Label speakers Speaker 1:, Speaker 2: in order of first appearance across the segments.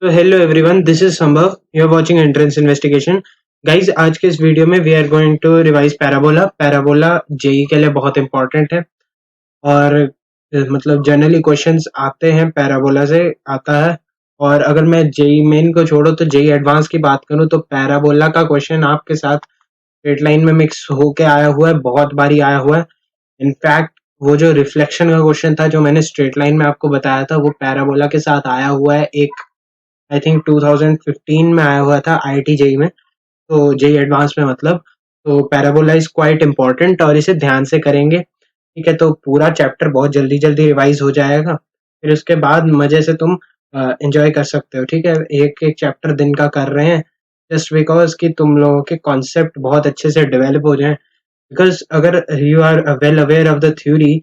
Speaker 1: तो hello everyone, this is Sambhav. You are watching entrance investigation. Guys, आज के इस वीडियो में we are going to revise parabola. Parabola JEE के लिए बहुत इंपॉर्टेंट है और मतलब जनरली क्वेश्चंस आते हैं, पैराबोला से आता है। और अगर मैं जेई मेन को छोड़ो तो जेई एडवांस की बात करूं तो पैराबोला का क्वेश्चन आपके साथ स्ट्रेट लाइन में मिक्स होके आया हुआ है, बहुत बारी आया हुआ है। इनफैक्ट वो जो रिफ्लेक्शन का क्वेश्चन था जो मैंने स्ट्रेट लाइन में आपको बताया था, वो पैराबोला के साथ आया हुआ है। एक आई थिंक 2015 में आया हुआ था आईआईटी जेई में, तो जेई एडवांस में मतलब। तो पैराबोला इज क्वाइट इंपॉर्टेंट और इसे ध्यान से करेंगे, ठीक है। तो पूरा चैप्टर बहुत जल्दी जल्दी रिवाइज हो जाएगा, फिर उसके बाद मजे से तुम एंजॉय कर सकते हो, ठीक है। एक एक चैप्टर दिन का कर रहे हैं जस्ट बिकॉज कि तुम लोगों के कॉन्सेप्ट बहुत अच्छे से डेवलप हो जाएं। बिकॉज अगर you are well aware of the theory,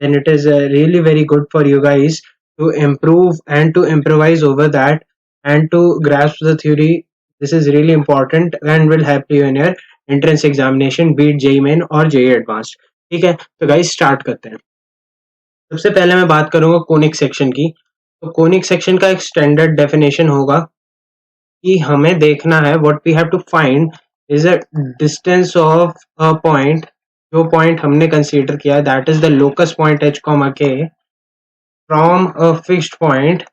Speaker 1: then it is really very good for you guys to improve and to improvise over that and to grasp the theory. This is really important and will help you in your entrance examination, be it JEE main or JEE advanced, ठीक है। तो guys start करते हैं। सबसे पहले मैं बात करूंगा कोनिक सेक्शन की। तो कोनिक सेक्शन का एक स्टैंडर्ड डेफिनेशन होगा कि हमें देखना है, what we have to find is a distance of a point. जो पॉइंट हमने कंसीडर किया है that is the locus point h, k from a fixed point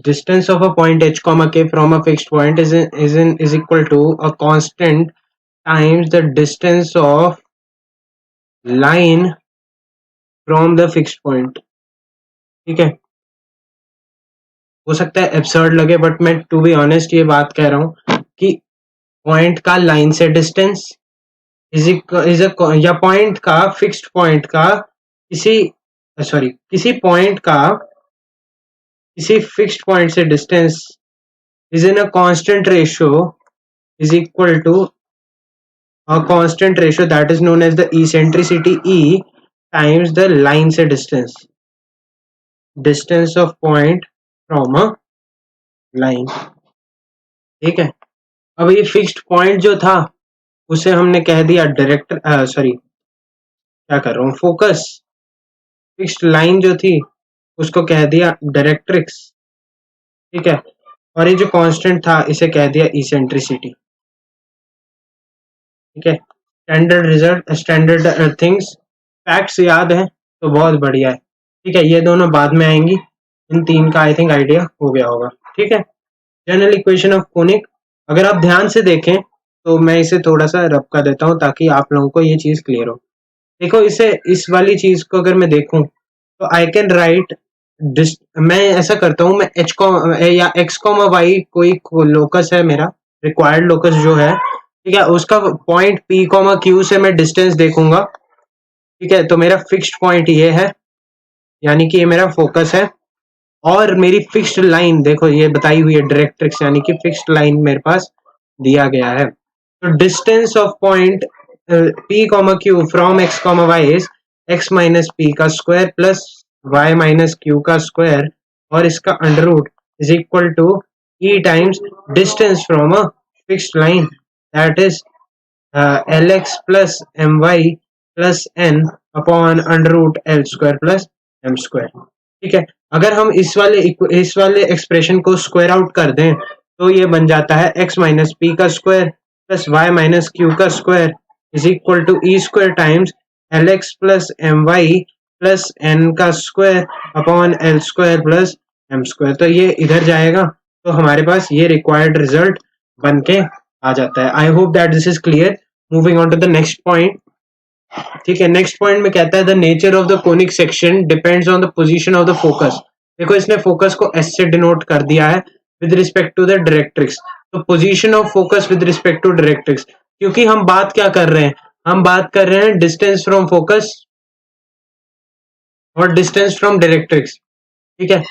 Speaker 1: distance of a point h, k from a fixed point is equal to a constant times the distance of line from the fixed point, ठीक है। हो सकता है absurd लगे but मैं to be honest ये बात कह रहा हूँ कि पॉइंट का लाइन से डिस्टेंस इज या पॉइंट का फिक्स्ड पॉइंट का किसी पॉइंट का किसी फिक्स्ड पॉइंट से distance is in a constant ratio is equal to a constant ratio that is known as the eccentricity E times the line से distance of point from a line, ठीक है। अब ये fixed point जो था उसे हमने कह दिया डायरेक्टर, सॉरी क्या कर रहा हूँ, फोकस। फिक्स्ड लाइन जो थी उसको कह दिया डायरेक्ट्रिक्स, ठीक है। और ये जो कांस्टेंट था इसे कह दिया इसेंट्रिसिटी, ठीक है। Standard result, standard things, facts याद है तो बहुत बढ़िया है, ठीक है। ये दोनों बाद में आएंगी, इन तीन का आई थिंक आइडिया हो गया होगा, ठीक है। जनरल इक्वेशन ऑफ कोनिक, अगर आप ध्यान से देखें तो मैं इसे थोड़ा सा रब कर देता हूँ ताकि आप लोगों को ये चीज क्लियर हो। देखो, इसे इस वाली चीज को अगर मैं देखूं तो आई कैन राइट, मैं ऐसा करता हूँ, मैं एच को या एक्स कॉमा वाई कोई लोकस है मेरा, रिक्वायर्ड लोकस जो है, ठीक है। उसका पॉइंट पी कॉमा क्यू से मैं डिस्टेंस देखूंगा, ठीक है। तो मेरा फिक्स्ड पॉइंट ये है, यानी कि ये मेरा फोकस है। और मेरी फिक्स्ड लाइन देखो ये बताई हुई है डायरेक्ट्रिक्स, यानी कि फिक्स्ड लाइन मेरे पास दिया गया है। तो distance of point P comma Q from X comma Y is X minus P का square plus Y minus Q का स्क्वायर, और इसका under root is equal to E times distance from a fixed line, that is L x plus M Y plus N upon under root L square plus M square, ठीक है। अगर हम इस वाले expression को square out कर दें तो ये बन जाता है x माइनस पी का square plus Y minus Q का square is equal to e square times l x plus M Y plus n का square upon l square plus M square. तो ये इधर जाएगा तो हमारे पास ये रिक्वायर्ड रिजल्ट बन के आ जाता है। I hope that this is clear. Moving on to the next point, ठीक है। नेक्स्ट पॉइंट में कहता है the nature of the conic section depends on the position of the focus. देखो, इसने फोकस को एस से डिनोट कर दिया है with respect to the directrix. तो position of focus with respect to directrix, क्योंकि हम बात क्या कर रहे हैं, हम बात कर रहे हैं डिस्टेंस फ्रॉम फोकस और डिस्टेंस फ्रॉम डायरेक्ट्रिक्स, ठीक है।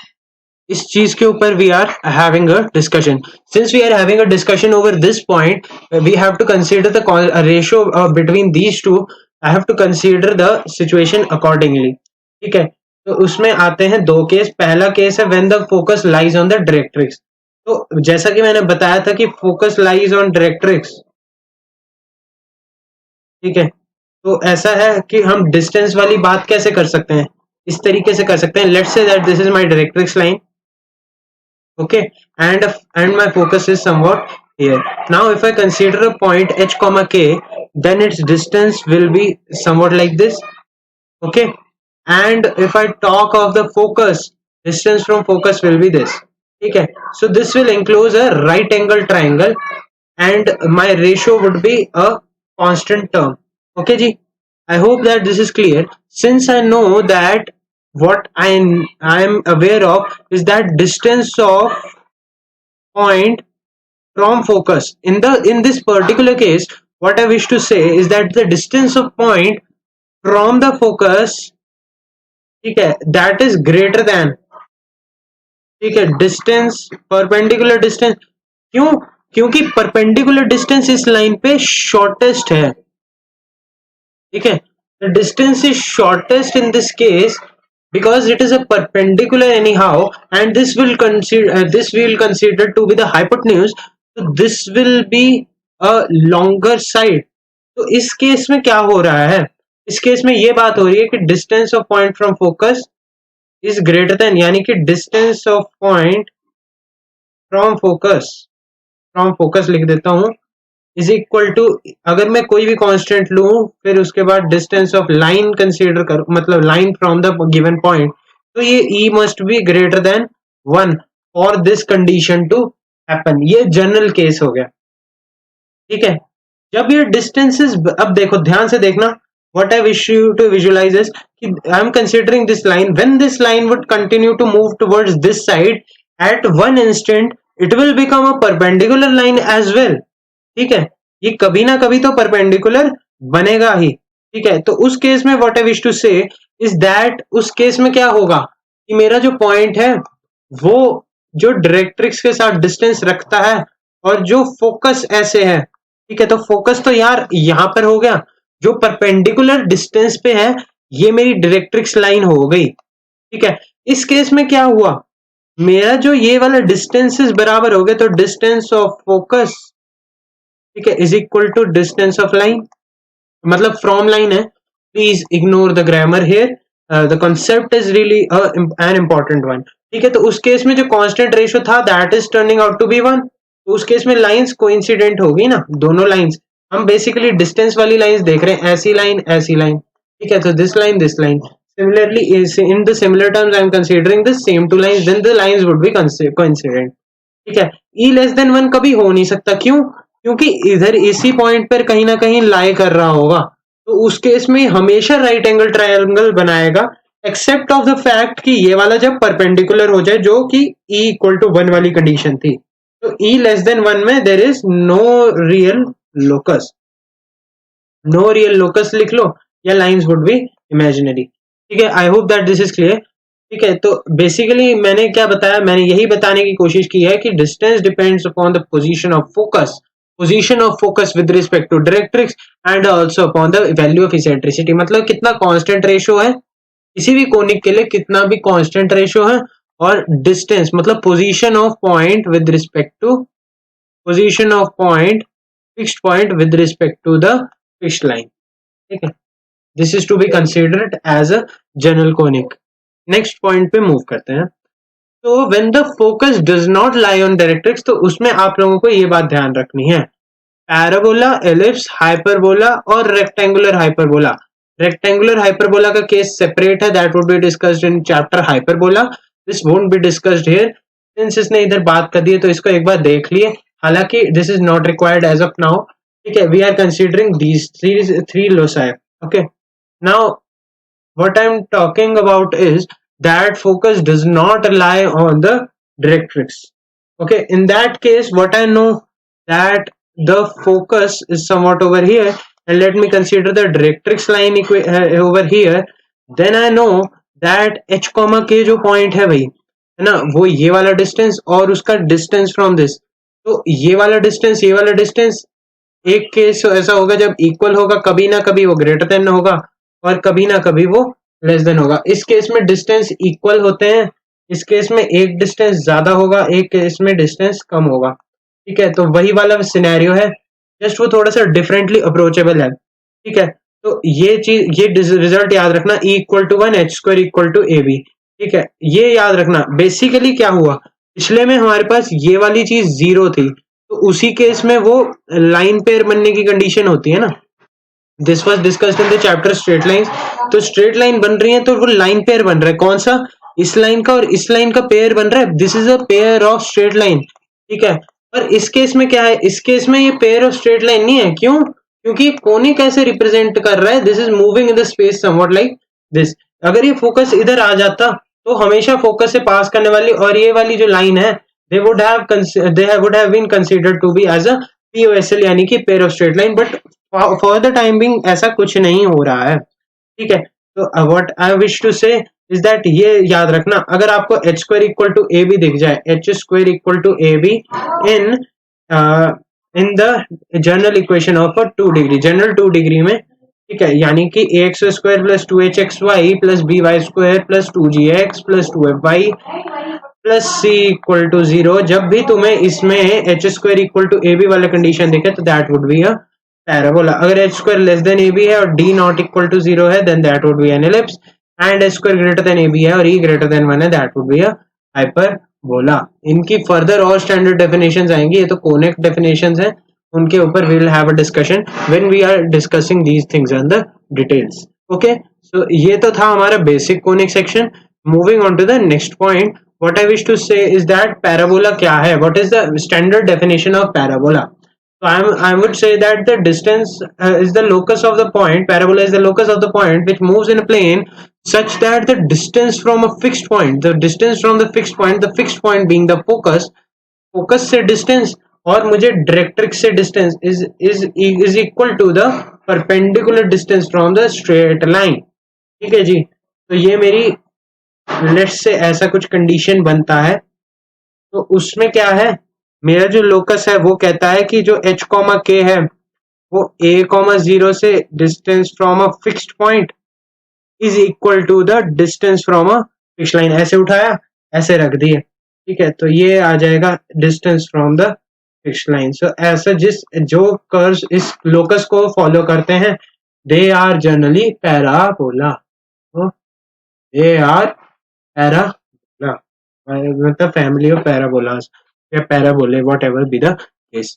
Speaker 1: इस चीज के ऊपर we are having a discussion. Since we are having a discussion over this point, we have to consider the ratio between these two. I have to consider the situation accordingly, ठीक है। तो उसमें आते हैं दो केस। पहला case है when the focus lies on the directrix. तो जैसा कि मैंने बताया था कि फोकस लाइज ऑन डायरेक्ट्रिक्स, ठीक है। तो ऐसा है कि हम डिस्टेंस वाली बात कैसे कर सकते हैं, इस तरीके से कर सकते हैं. Let's say that this is my directrix line. Okay, and my focus is somewhat here. Now if I consider a point h comma k, then its distance will be somewhat like this. Okay, and if I talk of the focus, distance from focus will be this. Okay, so this will enclose a right angle triangle and my ratio would be a constant term. Okay ji, I hope that this is clear. Since I know that what I am aware of is that distance of point from focus. In this particular case, what I wish to say is that the distance of point from the focus, ठीक है, that is greater than, ठीक है, distance, perpendicular distance. क्यों? क्योंकि perpendicular distance इस line पे shortest है. ठीक है, the distance is shortest in this case because it is a perpendicular anyhow, and this will consider to be the hypotenuse. So this will be a longer side. तो इस case में क्या हो रहा है? इस केस में ये बात हो रही है कि distance of point from focus is greater than, यानी कि distance of point from focus लिख देता हूं, इज इक्वल टू, अगर मैं कोई भी कांस्टेंट लूं फिर उसके बाद डिस्टेंस ऑफ लाइन कंसीडर करूं, मतलब line from the given point, तो ये e must be greater than 1 for this condition to happen. ये जनरल केस हो गया. ठीक है, जब ये डिस्टेंसेस, अब देखो ध्यान से देखना, what I wish you to visualize is कि I am considering this line. When this line would continue to move towards this side, at one instant it will become a perpendicular line as well. ठीक है, ये कभी ना कभी तो perpendicular बनेगा ही. ठीक है, तो उस केस में what I wish to say is that, उस केस में क्या होगा कि मेरा जो पॉइंट है वो जो डायरेक्ट्रिक्स के साथ डिस्टेंस रखता है और जो फोकस ऐसे है. ठीक है, तो फोकस तो यार यहां पर हो गया, जो परपेंडिकुलर डिस्टेंस पे है ये मेरी डायरेक्ट्रिक्स लाइन हो गई. ठीक है, इस केस में क्या हुआ, मेरा जो ये वाला डिस्टेंसेस बराबर हो गए, तो डिस्टेंस ऑफ फोकस, ठीक है, is equal to distance of line, मतलब फ्रॉम लाइन है. Please ignore the grammar here, the concept is really an important one. ठीक है, तो उस केस में जो कांस्टेंट रेशियो था that is turning out to be 1. तो उस केस में लाइंस कोइंसिडेंट होगी ना, दोनों लाइंस. हम बेसिकली डिस्टेंस वाली लाइंस देख रहे हैं, ऐसी लाइन ऐसी लाइन. ठीक है, तो this line this line. Similarly, in the similar terms, I am considering the same two lines, then the lines would be coincident. ठीक है, E लेस देन 1 कभी हो नहीं सकता. क्यों? क्योंकि इधर इसी पॉइंट पर कहीं ना कहीं लाई कर रहा होगा, तो उस केस में हमेशा राइट एंगल ट्रायंगल बनाएगा, एक्सेप्ट ऑफ द फैक्ट कि ये वाला जब परपेंडिकुलर हो जाए, जो कि E इक्वल टू 1 वाली कंडीशन थी. तो E लेस देन 1 में there is no real locus. No real locus लिख लो, या लाइंस वुड बी इमेजिनरी. ठीक है, I hope that this is clear. ठीक है, तो बेसिकली मैंने क्या बताया, मैंने यही बताने की कोशिश की है कि distance depends upon the position of focus with respect to directrix and also upon the value of eccentricity. मतलब कितना कांस्टेंट रेशियो है किसी भी कोनिक के लिए, कितना भी कांस्टेंट रेशियो है, और डिस्टेंस मतलब position of point with respect to fixed point with respect to the fixed line. ठीक है, this is to be considered as a general conic. Next point पे मूव करते हैं. तो when the focus does not lie on directrix, तो उसमें आप लोगों को ये बात ध्यान रखनी है, पैराबोला, एलिप्स, हाइपरबोला और रेक्टेंगुलर हाइपरबोला. रेक्टेंगुलर हाइपरबोला का केस सेपरेट है, that would be discussed in chapter hyperbola. This won't be discussed here. Since इसने इधर बात कर दी है तो इसको एक बार देख लिए, हालांकि this is not required as of now. ठीक है, we are considering these three loci. Okay, now what I'm talking about is that focus does not lie on the directrix. Okay, in that case what I know that the focus is somewhat over here, and let me consider the directrix line over here. Then I know that h comma k जो point है भाई, है ना, वो ये वाला distance और उसका डिस्टेंस फ्रॉम दिस. तो ये वाला डिस्टेंस एक केस ऐसा होगा जब इक्वल होगा, कभी ना कभी वो ग्रेटर देन होगा और कभी ना कभी वो लेस देन होगा. इस केस में डिस्टेंस इक्वल होते हैं, इस केस में एक डिस्टेंस ज्यादा होगा, एक केस में डिस्टेंस कम होगा. ठीक है, तो वही वाला सिनेरियो है, जस्ट वो थोड़ा सा डिफरेंटली अप्रोचेबल है. ठीक है, तो ये चीज, ये रिजल्ट याद रखना, E equal to 1 H square equal to AB। ठीक है, ये याद रखना। बेसिकली क्या हुआ, पिछले में हमारे पास ये वाली चीज 0 थी, तो उसी केस में वो लाइन पेयर बनने की कंडीशन होती है ना। This was discussed in the chapter straight line. तो स्ट्रेट लाइन बन रही है तो वो लाइन पेयर बन रहा है, कौन सा, इस लाइन का और इस लाइन का पेयर बन रहा है। This is a pair of straight line. ठीक है, पर इस केस में क्या है, इस केस में ये पेयर ऑफ स्ट्रेट लाइन नहीं है। क्यों? क्योंकि कोनिक कैसे रिप्रेजेंट कर रहा है, this is moving in the space somewhat like this. अगर ये फोकस इधर आ जाता तो हमेशा फोकस से पास करने वाली और ये वाली जो लाइन है, they would have been considered to be as a POSL, यानी कि pair of straight line. But for the time being ऐसा कुछ नहीं हो रहा है। ठीक है, तो what I wish to say is that, ये याद रखना, अगर आपको h square equal to a b दिख जाए, h square equal to a b in in the general equation of a 2 degree, general 2 degree में, ठीक है, यानी कि a x square plus 2hxy plus b y square plus 2gx plus 2fy plus c equal to 0, जब भी तुम्हें इसमें h square equal to a b वाला कंडीशन दिखे तो that would be a parabola. अगर h square less than a b है और डी नॉट इक्वल टू 0 है, then that would be an ellipse, and h square greater than a b है और e greater than 1 है, that would be a hyperbola. इनकी further और standard definitions आएंगी, ये तो कोनिक डेफिनेशंस हैं, उनके ऊपर we will have a discussion when we are discussing these things in the details. Okay, so ये तो था हमारा basic conic section. Moving on to the next point, what I wish to say is that parabola क्या है, what is the standard definition of parabola? So I would say that the distance is the locus of the point. Parabola is the locus of the point which moves in a plane such that the distance from a fixed point, the distance from the fixed point being the focus, focus से distance और मुझे directrix से distance is equal to the perpendicular distance from the straight line। ठीक है जी, तो ये मेरी लेट्स से ऐसा कुछ कंडीशन बनता है, तो उसमें क्या है, मेरा जो लोकस है वो कहता है कि जो h कॉमा k है वो a कॉमा 0 से distance from a fixed point is equal to the distance from a fixed line. ऐसे उठाया, ऐसे रख दिए, ठीक है, तो ये आ जाएगा distance from the fixed line. So ऐसा जिस जो कर्व्स इस लोकस को फॉलो करते हैं, they are generally parabola. They are parabola, मतलब फैमिली ऑफ पैराबोलास या parabolae, whatever be the case.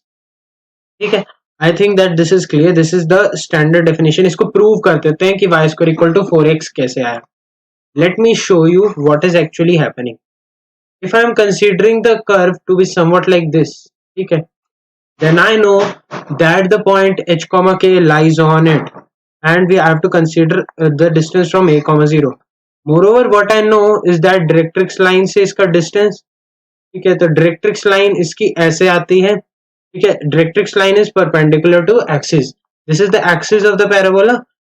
Speaker 1: ठीक है, I think that this is clear, this is the standard definition. इसको प्रूव कर देते हैं कि Y square equal to 4x कैसे आया। Let me show you what is actually happening. If I am considering the curve to be something like this, ठीक है, then I know that the point h comma k lies on it, and we have to consider the distance from a comma 0. Moreover, what I know is that directrix line से इसका distance, ठीक है, तो directrix line इसकी ऐसे आती है, ठीक है, directrix line is perpendicular to axis, this is the axis of the parabola,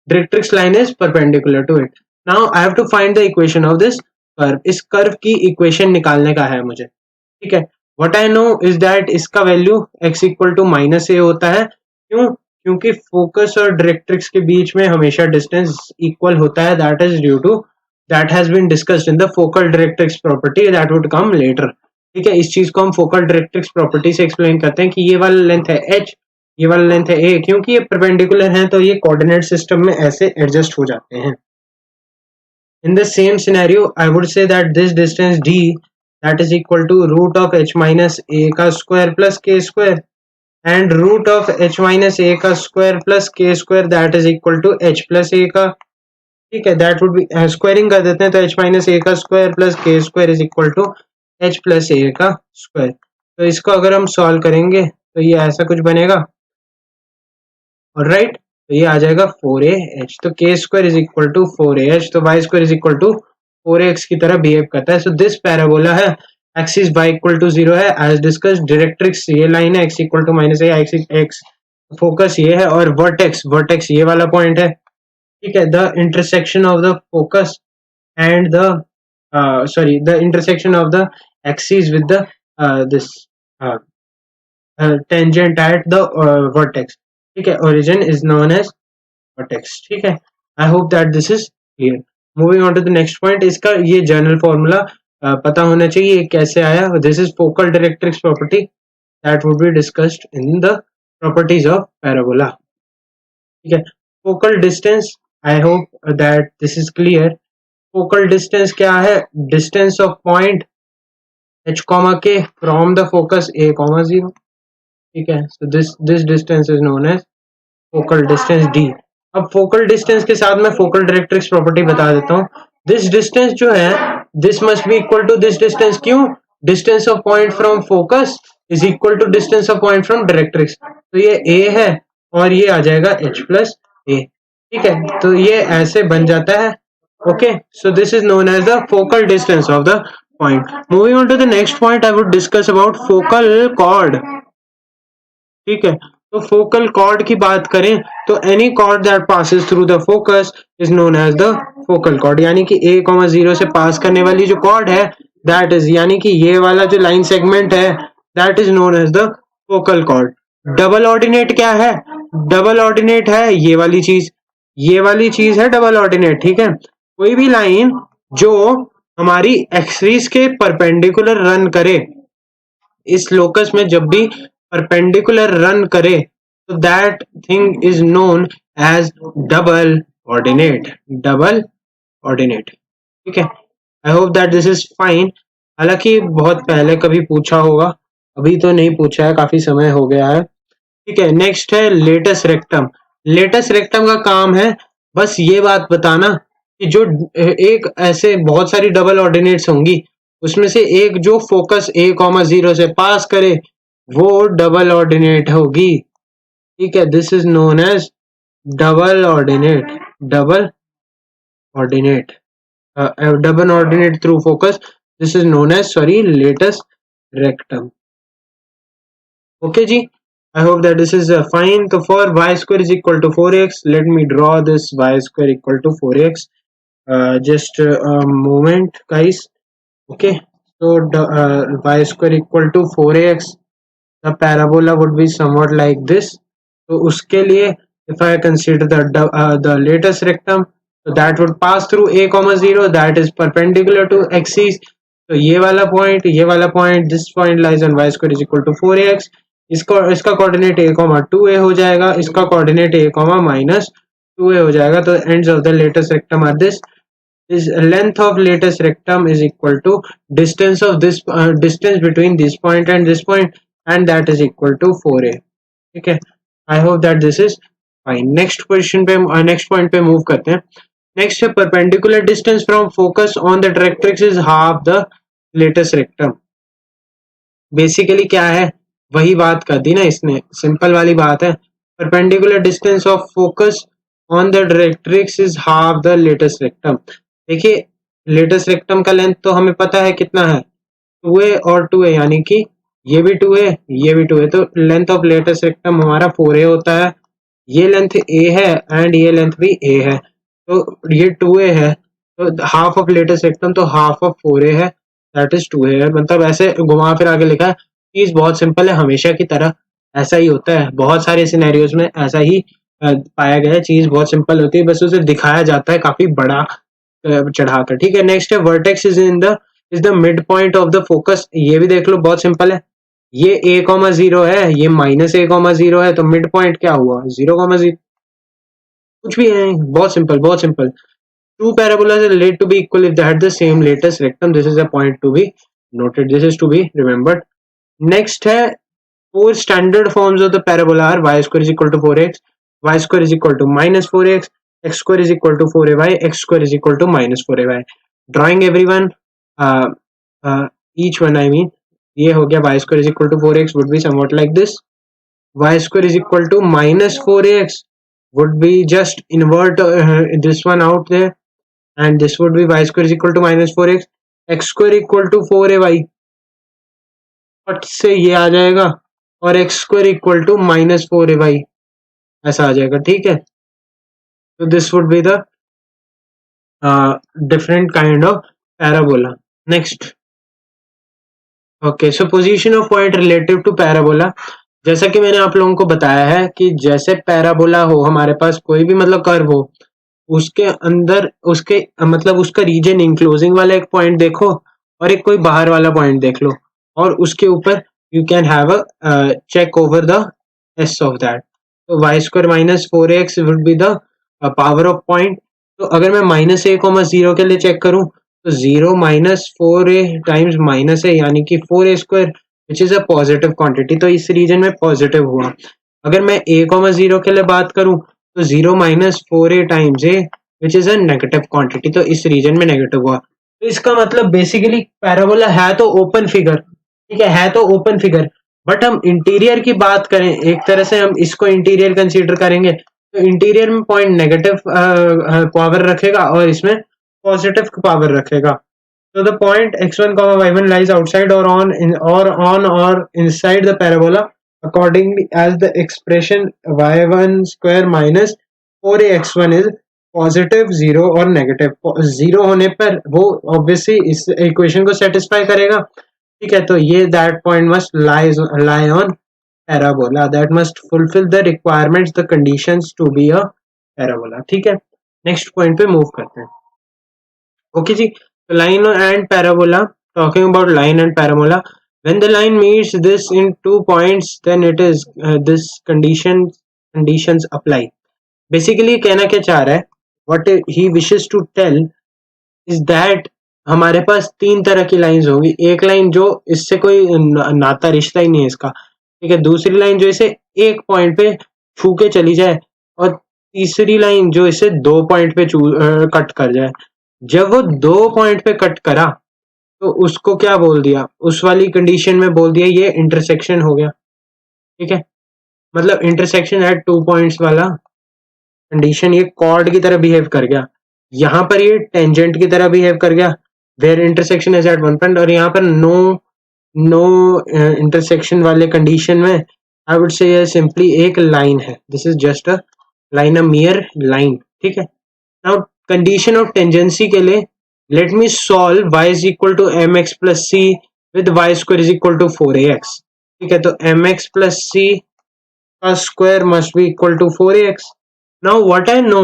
Speaker 1: directrix line is perpendicular to it. Now I have to find the equation of this curve, इस curve की equation निकालने का है मुझे। ठीक है, what I know is that इसका value x equal to minus a होता है। क्यों? क्योंकि फोकस और डायरेक्ट्रिक्स के बीच में हमेशा डिस्टेंस इक्वल होता है, that is due to that has been discussed in the focal directrix property that would come later. ठीक है, इस चीज को हम फोकल डायरेक्ट्रिक्स प्रॉपर्टी से एक्सप्लेन करते हैं कि ये वाला लेंथ है h, ये वाला लेंथ है a, क्योंकि ये परपेंडिकुलर है तो ये कोऑर्डिनेट सिस्टम में ऐसे एडजस्ट हो जाते हैं। In the same scenario, I would say that this distance d, that is equal to root of h minus a का square plus k square, and root of h minus a का square plus k square that is equal to h plus a का, ठीक है, that would be squaring कर देते हैं तो h minus a का square plus k square is equal to h plus a का square। तो इसको अगर हम सॉल्व करेंगे तो ये ऐसा कुछ बनेगा, ऑलराइट, तो ये आ जाएगा 4ah, तो k square is equal to 4ah, तो y square is equal to 4x की तरह बिहेव करता है। सो दिस पैराबोला है, एक्सिस y इक्वल टू 0 है, एज डिस्कस्ड डायरेक्ट्रिक्स ये लाइन है, x equal to minus a, x focus ये है, और वर्टेक्स ये वाला पॉइंट है। ठीक है, the intersection of the focus and the the intersection of the axis with the this tangent at the vertex. ठीक है, origin is known as vertex. ठीक है, I hope that this is clear. Moving on to the next point, इसका ये general formula पता होना चाहिए कैसे आया। This is focal directrix property that would be discussed in the properties of parabola. ठीक है, focal distance, I hope that this is clear. Focal distance क्या है? Distance of point h comma k from the focus a comma 0, ठीक है। So this distance is known as focal distance d। अब focal distance के साथ मैं focal directrix property बता देता हूँ। दिस डिस्टेंस जो है, this must be equal to this distance. क्यों? Distance of point from focus is equal to distance of point from directrix. तो ये a है और ये आ जाएगा h प्लस a, ठीक है। तो ये ऐसे बन जाता है। Okay, so this is known as the focal distance of the point. Moving on to the next point, I would discuss about focal chord. ठीक है, तो focal chord की बात करें तो any chord that passes through the focus is known as the focal chord. यानी कि a, 0 से पास करने वाली जो chord है, that is, यानी कि ये वाला जो line segment है, that is known as the focal chord. Double ordinate क्या है? डबल ऑर्डिनेट है ये वाली चीज, ये वाली चीज है डबल ऑर्डिनेट, ठीक है। कोई भी लाइन जो हमारी एक्सिस के परपेंडिकुलर रन करे, इस लोकस में जब भी परपेंडिकुलर रन करे, तो that thing is known as double ordinate, double ordinate, ठीक है। I hope that this is fine. हालांकि बहुत पहले कभी पूछा होगा, अभी तो नहीं पूछा है, काफी समय हो गया है, ठीक है। नेक्स्ट है लेटस रेक्टम। लेटस रेक्टम का काम है बस ये बात बताना कि जो एक ऐसे बहुत सारी डबल ऑर्डिनेट्स होंगी, उसमें से एक जो फोकस a, 0 से पास करे वो डबल ऑर्डिनेट होगी, ठीक है। This is known as double ordinate, double ordinate, double ordinate through focus, this is known as, sorry, latus rectum. Okay जी, I hope that this is fine. So for y square is equal to 4x, let me draw this y square equal to 4x. Just a moment, guys. Okay, so y square equal to 4x. The parabola would be somewhat like this. So उसके लिए if I consider the latest rectum, so that would pass through a, 0, that is perpendicular to axis. तो ये वाला point, this point lies on y square is equal to 4x. इसका coordinate a, 2a हो जाएगा, इसका coordinate a, minus 2a हो जाएगा। तो ends of the latus rectum are this. Is length of latest rectum is equal to distance of this distance between this point and this point, and that is equal to 4a, ठीक है। I hope that this is fine. Next question पे, next point पे move करते हैं। Next है perpendicular distance from focus on the directrix is half the latest rectum. Basically क्या है, वही बात कर दी ना इसने, सिंपल वाली बात है। Perpendicular distance of focus on the directrix is half the latus rectum. देखिए, लेटेस्ट रेक्टम का लेंथ तो हमें पता है कितना है, 2a और 2a, यानी कि ये भी 2a, ये भी 2a, तो लेंथ ऑफ लेटेस्ट रेक्टम हमारा 4a होता है। ये लेंथ a है एंड ये लेंथ भी a है, तो ये 2a है, तो हाफ ऑफ लेटेस्ट रेक्टम तो हाफ ऑफ 4a है, दैट इज 2a है। मतलब ऐसे घुमा फिर आगे लिखा है, चीज बहुत सिंपल है, हमेशा की तरह ऐसा ही होता है, बहुत सारे सिनेरियोज में ऐसा ही पाया गया है। चीज बहुत सिंपल होती है, बस उसे दिखाया जाता है काफी बड़ा चढ़ाकर, ठीक है। नेक्स्ट है vertex is the mid point of the focus. ये भी देख लो, बहुत सिंपल है। ये a, 0 है, ये माइनस a, 0 है, तो मिड पॉइंट क्या हुआ? 0, 0, कुछ भी है, बहुत सिंपल, बहुत simple. Two parabolas are laid to be equal if they had the same latest rectum. This is a point to be noted. This is to be remembered. Next है, four standard forms of the parabola are y square is equal to 4x, y square is equal to minus 4x, x square is equal to 4ay, x square is equal to minus 4ay. Drawing everyone, uh, each one I mean, ये हो गया y square is equal to 4x would be somewhat like this. Y square is equal to minus 4x would be just invert this one out there, and this would be y square is equal to minus 4x, x square equal to 4ay, फट से ये आ जाएगा, और x square equal to minus 4ay ऐसा आ जाएगा, ठीक है। तो this would be the different kind of parabola. Next, okay, so position of point relative to parabola. जैसा कि मैंने आप लोगों को बताया है कि जैसे पैराबोला हो, हमारे पास कोई भी मतलब कर्व हो, उसके अंदर उसके मतलब उसका रीजन इंक्लोजिंग वाला एक पॉइंट देखो और एक कोई बाहर वाला पॉइंट देख लो, और उसके ऊपर you can have a check over the S of that. तो y square minus 4x would be the power of point. तो अगर मैं -a, 0 के लिए चेक करूं तो 0 माइनस 4a टाइम्स माइनस है, यानी कि 4a square which is a positive quantity, तो इस रीजन में पॉजिटिव हुआ। अगर मैं a, 0 के लिए बात करूं तो 0 minus 4a times a which is a negative quantity, तो इस रीजन में नेगेटिव हुआ। तो इसका मतलब बेसिकली पैराबोला है तो ओपन फिगर, ठीक है तो ओपन फिगर, बट हम इंटीरियर की बात करें, एक तरह से हम इसको इंटीरियर कंसीडर करेंगे, तो इंटीरियर में पॉइंट नेगेटिव पावर रखेगा और इसमें पॉजिटिव पावर रखेगा। So the point x1, y1 lies outside or on or inside the parabola accordingly as the expression y1 square minus 4ax1 is positive, zero और negative. Zero होने पर वो obviously इस equation को सेटिस्फाई करेगा, ठीक है। तो ये that point must lie on parabola, that must fulfil the requirements the conditions to be a parabola, ठीक है। नेक्स्ट पॉइंट पे मूव करते हैं। ओके जी, line and parabola, talking about line and parabola, when the line meets this in 2 points then it is this conditions apply। basically कहना क्या चाह रहा है, what he wishes to tell is that हमारे पास 3 तरह की लाइंस होगी। एक लाइन जो इससे कोई नाता रिश्ता ही नहीं है इसका, ठीक है। दूसरी लाइन जो इसे एक पॉइंट पे छू के चली जाए, और तीसरी लाइन जो इसे 2 पॉइंट पे कट कर जाए। जब वो 2 पॉइंट पे कट करा तो उसको क्या बोल दिया, उस वाली कंडीशन में बोल दिया ये इंटरसेक्शन हो गया, ठीक है। मतलब इंटरसेक्शन एट 2 पॉइंट्स वाला कंडीशन ये कॉर्ड की तरह बिहेव कर गया, यहाँ पर ये टेंजेंट की तरह बिहेव कर गया where intersection is at 1 point, और यहाँ पर नो इंटरसेक्शन वाले कंडीशन में आई वुड से ये सिंपली एक लाइन है, this is just a line, a मियर line, ठीक है। नाउ कंडीशन ऑफ टेंजेंसी के लिए let me solve y is equal to mx plus c with y square is equal to 4ax, ठीक है। तो mx plus c का square must be equal to 4ax। Now what I know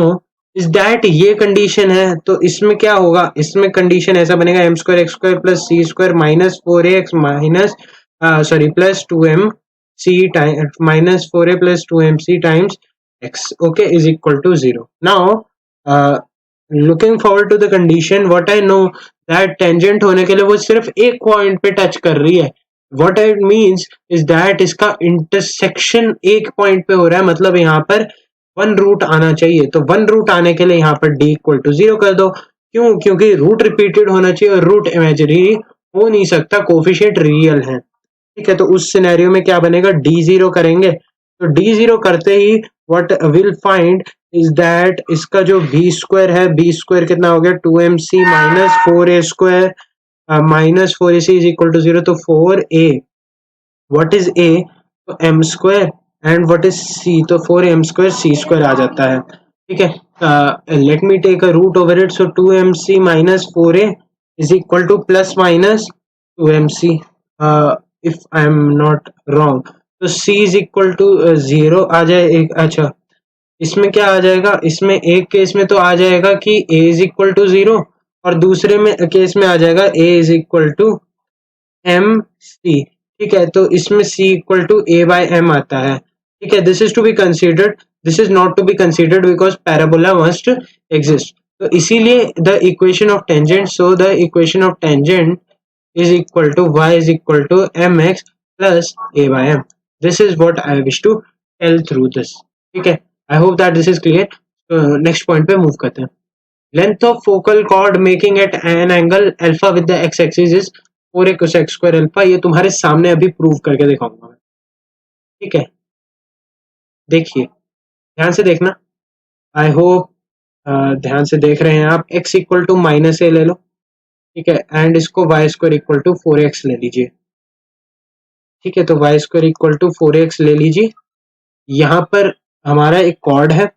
Speaker 1: is that ये condition है, तो इसमें क्या होगा, इसमें कंडीशन ऐसा बनेगा m square x square plus c square minus 4ax minus sorry plus 2m c time minus 4a plus 2mc times x, okay, is equal to 0। Now looking forward to the condition, what I know that tangent होने के लिए वो सिर्फ एक point पे touch कर रही है। What it means is that इसका इंटरसेक्शन एक पॉइंट पे हो रहा है, मतलब यहाँ पर 1 रूट आना चाहिए। तो 1 रूट आने के लिए यहाँ पर d इक्वल टू 0 कर दो। क्यों? क्योंकि रूट रिपीटेड होना चाहिए और रूट इमेजिनरी हो नहीं सकता, कोफिशिएंट रियल है, ठीक है। तो उस सिनेरियो में क्या बनेगा, d0 करेंगे, तो d0 करते ही what will find is that इसका जो b स्क्वायर है, b स्क्वायर कितना हो गया 2mc minus 4a square minus 4ac is equal to 0। तो 4a, व्हाट इज a, तो m square, and what is c, तो 4m स्क्वायर c स्क्वायर आ जाता है, ठीक है। Let me take a root over it, so 2mc minus 4a is equal to plus minus 2mc, if I am not wrong. तो c is equal to 0 आ जाए एक, अच्छा इसमें क्या आ जाएगा, इसमें एक केस में तो आ जाएगा कि a इज इक्वल टू 0 और दूसरे में केस में आ जाएगा a is equal to m c, ठीक है। तो इसमें c equal to a by m आता है, ठीक है। This is to be considered, this is not to be considered because parabola must exist. तो इसीलिए the equation of tangent, so the equation of tangent is equal to y is equal to mx plus a by m. This is what I wish to tell through this, ठीक है। I hope that this is clear. Next point पे move करते हैं। Length of focal chord making at an angle alpha with the x-axis is 4a cosec square alpha। ये तुम्हारे सामने अभी prove करके दिखाऊंगा मैं, ठीक है। देखिए ध्यान से देखना, आई होप ध्यान से देख रहे हैं आप। x इक्वल टू माइनस ए ले लो, ठीक है, एंड इसको y square equal to 4x ले लीजिए, ठीक है। तो y square equal to 4x ले लीजिए। यहाँ पर हमारा एक कॉर्ड है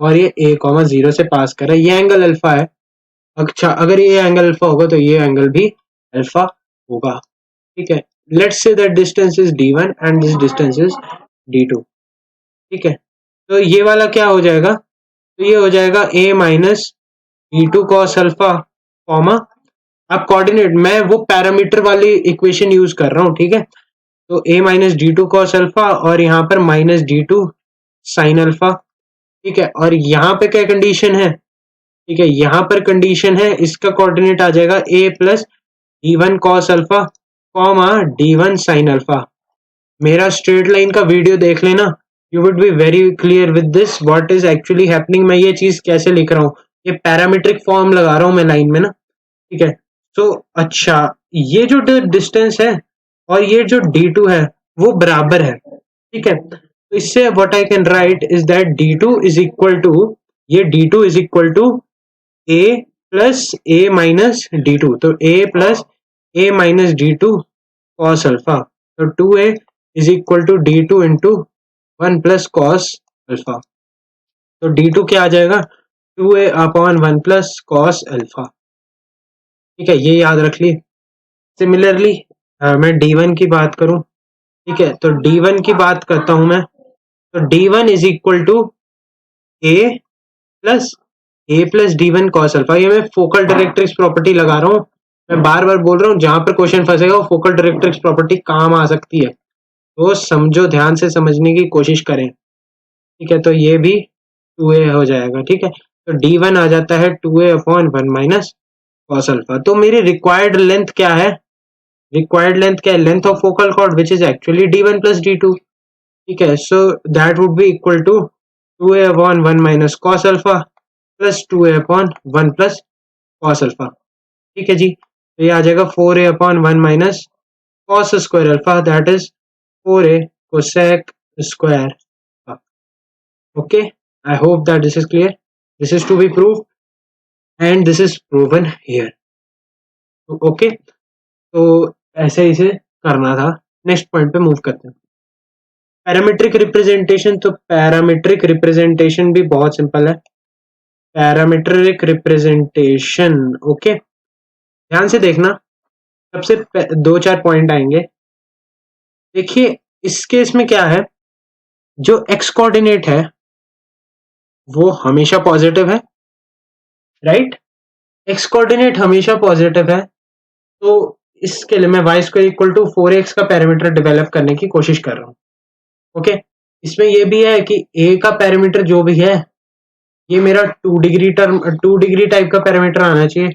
Speaker 1: और ये a,0 से पास कर रहा है, ये एंगल अल्फा है। अच्छा, अगर ये एंगल अल्फा होगा तो ये एंगल भी अल्फा होगा, ठीक है। Let's say that distance is d1 and this distance is d2, ठीक है। तो ये वाला क्या हो जाएगा, तो ये हो जाएगा a minus d2 cos alpha comma, अब कोऑर्डिनेट मैं वो पैरामीटर वाली इक्वेशन यूज कर रहा हूँ, ठीक है। तो a minus d two cos alpha और यहाँ पर माइनस d2 साइन अल्फा, ठीक है, और यहाँ पे क्या कंडीशन है, ठीक है, यहाँ पर कंडीशन है इसका कोऑर्डिनेट आ जाएगा a plus d1 cos alpha comma d1 sin alpha. मेरा स्ट्रेट लाइन का वीडियो देख लेना, you would be very clear with this what is actually happening. मैं ये चीज कैसे लिख रहा हूँ, ये पैरामीट्रिक फॉर्म लगा रहा हूँ मैं लाइन में ना, ठीक है। तो अच्छा, ये जो डिस्टेंस है और ये जो d2 है वो बराबर है, ठीक है। तो इससे what I can write is that d2 is equal to, ये d2 is equal to a plus a minus d2, तो a plus a minus d2 cos alpha, तो 2a is equal to d2 into 1 plus cos alpha. तो d2 क्या आ जाएगा, 2a upon 1 plus cos alpha, ठीक है, ये याद रख ली। सिमिलरली मैं d1 की बात करूं, ठीक है, तो d1 की बात करता हूं मैं, तो d1 is equal to a plus d1 cos alpha. ये मैं फोकल डायरेक्ट्रिक्स प्रॉपर्टी लगा रहा हूँ, मैं बार बार बोल रहा हूँ जहां पर क्वेश्चन फंसेगा वो फोकल डायरेक्ट्रिक्स प्रॉपर्टी काम आ सकती है, तो समझो, ध्यान से समझने की कोशिश करें, ठीक है। तो ये भी 2a हो जाएगा, ठीक है, तो d1 आ जाता है 2a upon 1 minus cos alpha. तो मेरी रिक्वायर्ड लेंथ क्या है, रिक्वायर्ड लेंथ क्या है, length of focal chord which is actually d1 plus d2, ठीक है। So that would be equal to 2a upon 1 minus cos alpha plus 2a upon 1 plus cos alpha, ठीक है जी। तो ये आ जाएगा 4a upon 1 minus cos square alpha, that is 4a cosec square. Okay, I hope that this is clear, this is to be proved and this is proven here. Okay, तो ऐसे इसे करना था। नेक्स्ट पॉइंट पे move करते हैं, parametric representation. तो parametric representation भी बहुत सिंपल है, पैरामीट्रिक रिप्रेजेंटेशन, ओके, ध्यान से देखना, सबसे दो चार पॉइंट आएंगे। देखिए इस केस में क्या है, जो एक्स कोऑर्डिनेट है वो हमेशा पॉजिटिव है, राइट, एक्स कोऑर्डिनेट हमेशा पॉजिटिव है, तो इसके लिए मैं Y square equal to 4x का पैरामीटर डेवलप करने की कोशिश कर रहा हूँ, ओके। इसमें यह भी है कि a का पैरामीटर जो भी है ये मेरा 2 डिग्री टाइप का पैरामीटर आना चाहिए,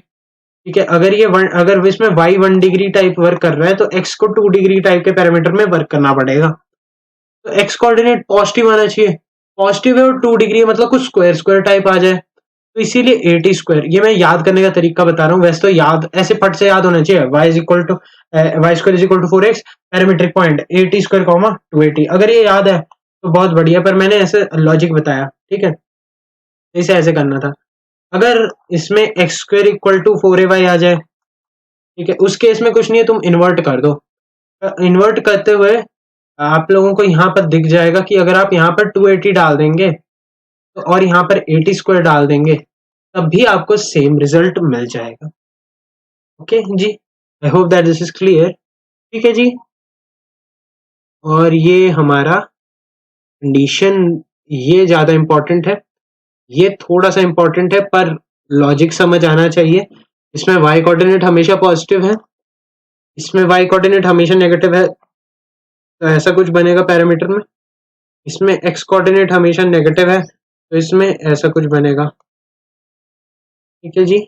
Speaker 1: ठीक है। अगर ये अगर इसमें y 1 डिग्री टाइप वर्क कर रहा है तो x को 2 डिग्री टाइप के पैरामीटर में वर्क करना पड़ेगा, तो x कोऑर्डिनेट पॉजिटिव आना चाहिए, पॉजिटिव है और 2 डिग्री मतलब कुछ स्क्वायर स्क्वायर टाइप आ जाए, तो इसीलिए 80 स्क्वायर। ये मैं याद करने का तरीका बता रहा हूँ, वैसे तो याद ऐसे फट से याद होना चाहिए, y is equal to 4x parametric point 80 square comma 280, अगर ये याद है तो बहुत बढ़िया, पर मैंने ऐसे लॉजिक बताया, ठीक है, इसे ऐसे करना था। अगर इसमें x square equal to 4ay आ जाए, ठीक है, उस केस में कुछ नहीं है, तुम इन्वर्ट कर दो, इन्वर्ट करते हुए आप लोगों को यहाँ पर दिख जाएगा कि अगर आप यहाँ पर 280 डाल देंगे तो और यहाँ पर 80 स्क्वायर डाल देंगे तब भी आपको सेम रिजल्ट मिल जाएगा, ओके जी। I hope that this is clear, ठीक है जी। और ये हमारा कंडीशन, ये ज्यादा इंपॉर्टेंट है, ये थोड़ा सा इंपॉर्टेंट है पर लॉजिक समझ आना चाहिए। इसमें y कोऑर्डिनेट हमेशा पॉजिटिव है, इसमें y कोऑर्डिनेट हमेशा नेगेटिव है, तो ऐसा कुछ बनेगा पैरामीटर में। इसमें x कोऑर्डिनेट हमेशा नेगेटिव है तो इसमें ऐसा कुछ बनेगा, ठीक है जी।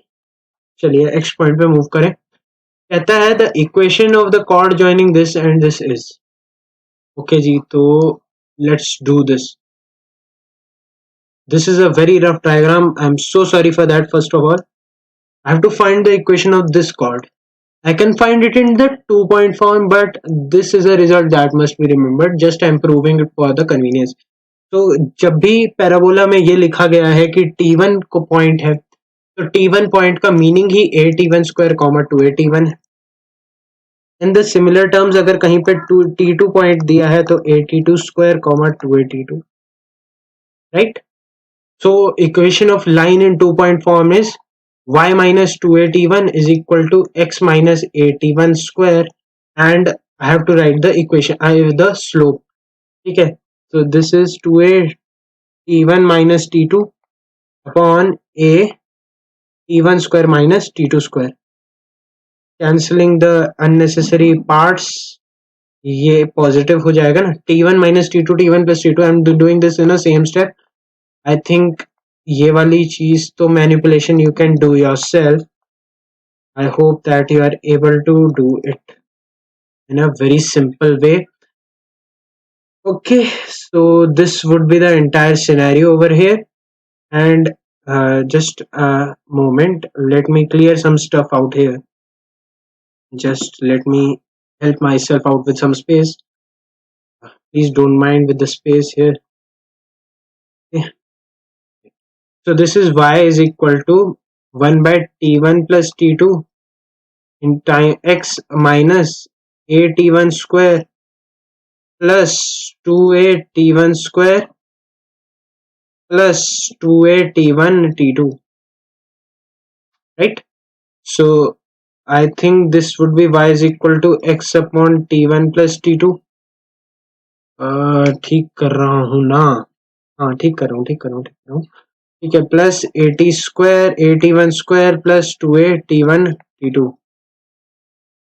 Speaker 1: चलिए नेक्स्ट पॉइंट पे मूव करें, कहता है the equation of the chord joining this and this is, okay जी। तो let's do this, this is a very rough diagram, I'm so sorry for that. First of all I have to find the equation of this chord, I can find it in the 2-point form but this is a result that must be remembered, just I'm proving it for the convenience। तो जब भी parabola में ये लिखा गया है कि t1 को पॉइंट है तो t1 पॉइंट का मीनिंग ही a_t1 स्क्वायर कॉमा 2a_t1 है। इन द सिमिलर टर्म्स अगर कहीं पे t2 पॉइंट दिया है तो a_t2 square comma 2a_t2, right. So equation of line in 2-point form is y minus 2a_t1 is equal to x minus a_t1 square, and I have to write the equation, I have the slope, ठीक है। So this is 2a_t1 minus t2 upon a t1 square minus t2 square, cancelling the unnecessary parts, ये positive हो जाएगा ना, t1 minus t2 t1 plus t2, I am doing this in a same step, I think ये वाली चीज तो manipulation you can do yourself. I hope that you are able to do it in a very simple way. Okay, so this would be the entire scenario over here. And just a moment, let me clear some stuff out here. Just let me help myself out with some space. Please don't mind with the space here. Okay. So this is y is equal to 1 by t1 plus t2 in time x minus a t1 square plus 2a t1 square plus 2a t1 t2, right? So I think this would be y is equal to x upon t1 plus t2. ठीक कर रहा हूँ ना? हाँ, ठीक कर रहा हूँ. ठीक है, plus a t1 plus 2a t1 t2.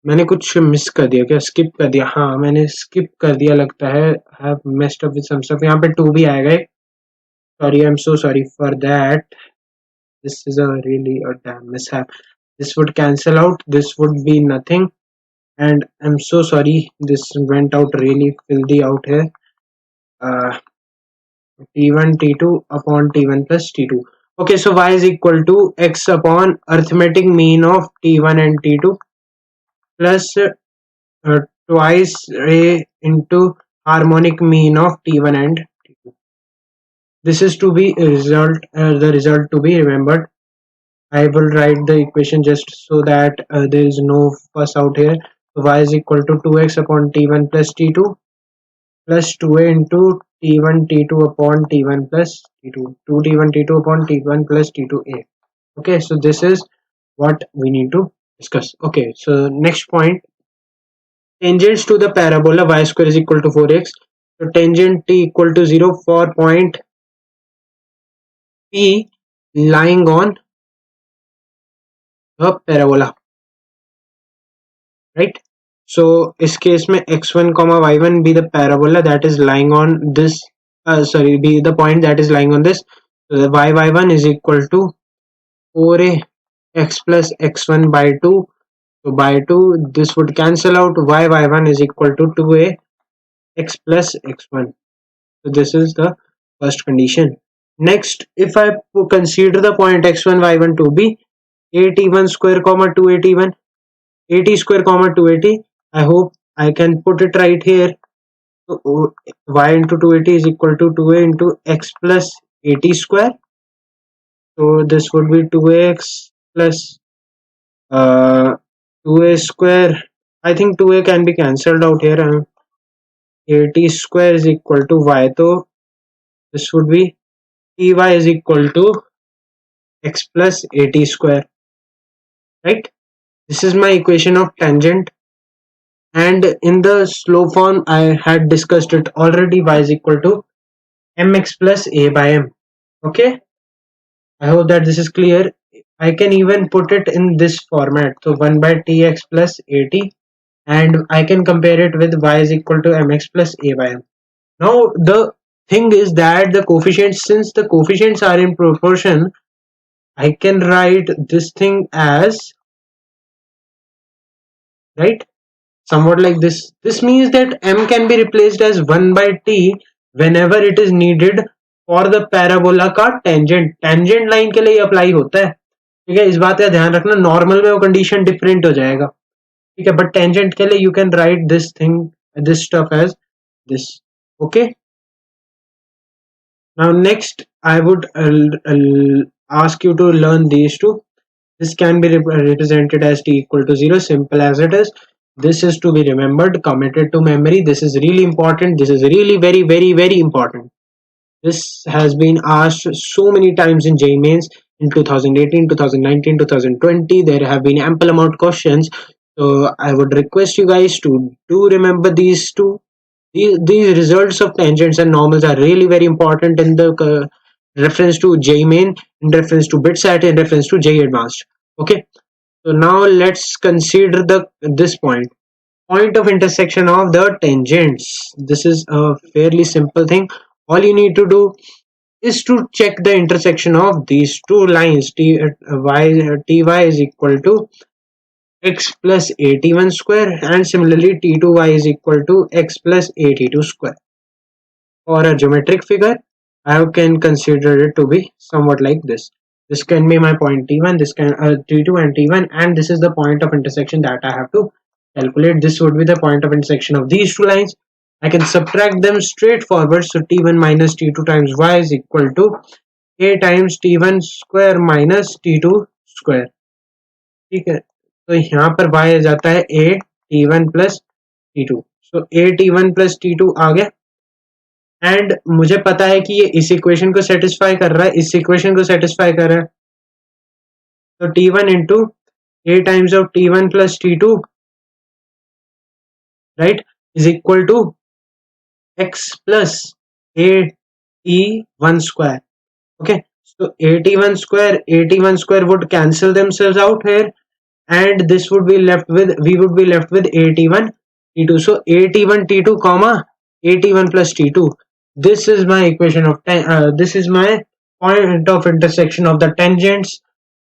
Speaker 1: मैंने कुछ मिस कर दिया क्या? स्किप कर दिया? हाँ, मैंने स्किप कर दिया लगता है. Have messed up with some stuff. यहाँ पे 2 भी आएगा. Sorry, I am so sorry for that. This is a really a damn mishap. This would cancel out. This would be nothing. And I'm so sorry. This went out really filthy out here. Uh, t1 t2 upon t1 plus t2. Okay, so y is equal to x upon arithmetic mean of t1 and t2 plus twice a into harmonic mean of t1 and t2. This is to be the result to be remembered. I will write the equation just so that there is no fuss out here. So y is equal to 2x upon t1 plus t2 plus 2a into t1 t2 upon t1 plus t2, 2t1 t2 upon t1 plus t2a. Okay, so this is what we need to discuss. Okay, so next point, tangents to the parabola y square is equal to 4x. So tangent t equal to 0 for point P lying on the parabola, right? So इस case में x1 y1 be the parabola that is lying on this, be the point that is lying on this. So the y1 is equal to 4a x plus x1 by 2. So by 2 this would cancel out. Y1 is equal to 2a x plus x1. So this is the first condition. Next, if I consider the point x1 y1 to be at1 square comma 2at1, at square comma 2at, I hope I can put it right here. So y into 2at is equal to 2a into x plus at square. So this would be 2x plus 2a square. I think 2a can be cancelled out here. At square is equal to y. So this would be ty is equal to x plus at square, right? This is my equation of tangent, and in the slope form I had discussed it already. Y is equal to mx plus a by m. Okay, I hope that this is clear. I can even put it in this format, so 1 by tx plus at, and I can compare it with y is equal to mx plus a by m. Now the thing is that the coefficients, since the coefficients are in proportion, I can write this thing as, right, somewhat like this. This means that m can be replaced as 1 by t whenever it is needed for the parabola का tangent line के लिए apply होता है. ठीक है, इस बात का ध्यान रखना. नॉर्मल में वो कंडीशन डिफरेंट हो जाएगा. ठीक है, बट टेंजेंट के लिए you can write this thing, this stuff as this. Okay, now next I would ask you to learn these two. This can be represented as t equal to 0, simple as it is. This is to be remembered, committed to memory. This is really important. This is really very important. This has been asked so many times in JEE Mains in 2018, 2019, 2020. There have been ample amount of questions. So I would request you guys to do remember these two. These results of tangents and normals are really very important in the reference to JEE Main, in reference to BITSAT, in reference to JEE Advanced. Okay, so now let's consider this point of intersection of the tangents. This is a fairly simple thing. All you need to do is to check the intersection of these two lines. Ty is equal to x plus at1 square, and similarly t2y is equal to x plus at2 square. For a geometric figure, I can consider it to be somewhat like this. This can be my point t1, this can t2 and t1, and this is the point of intersection that I have to calculate. This would be the point of intersection of these two lines. I can subtract them straightforward. So t1 minus t2 times y is equal to a times t1 square minus t2 square. ठीक है, तो यहाँ पर y आ जाता है a t1 plus t2. So a t1 plus t2 आ गया, and मुझे पता है कि ये इस इक्वेशन को सेटिस्फाई कर रहा है, इस इक्वेशन को सेटिस्फाई कर रहा है. तो t1 into a times of t1 plus t2, right, is equal to x plus at1 square. Okay, so at1 square would cancel themselves out here, and this would be left with, we would be left with at1 t2. So at1 t2 comma at1 plus t2, this is my equation of this is my point of intersection of the tangents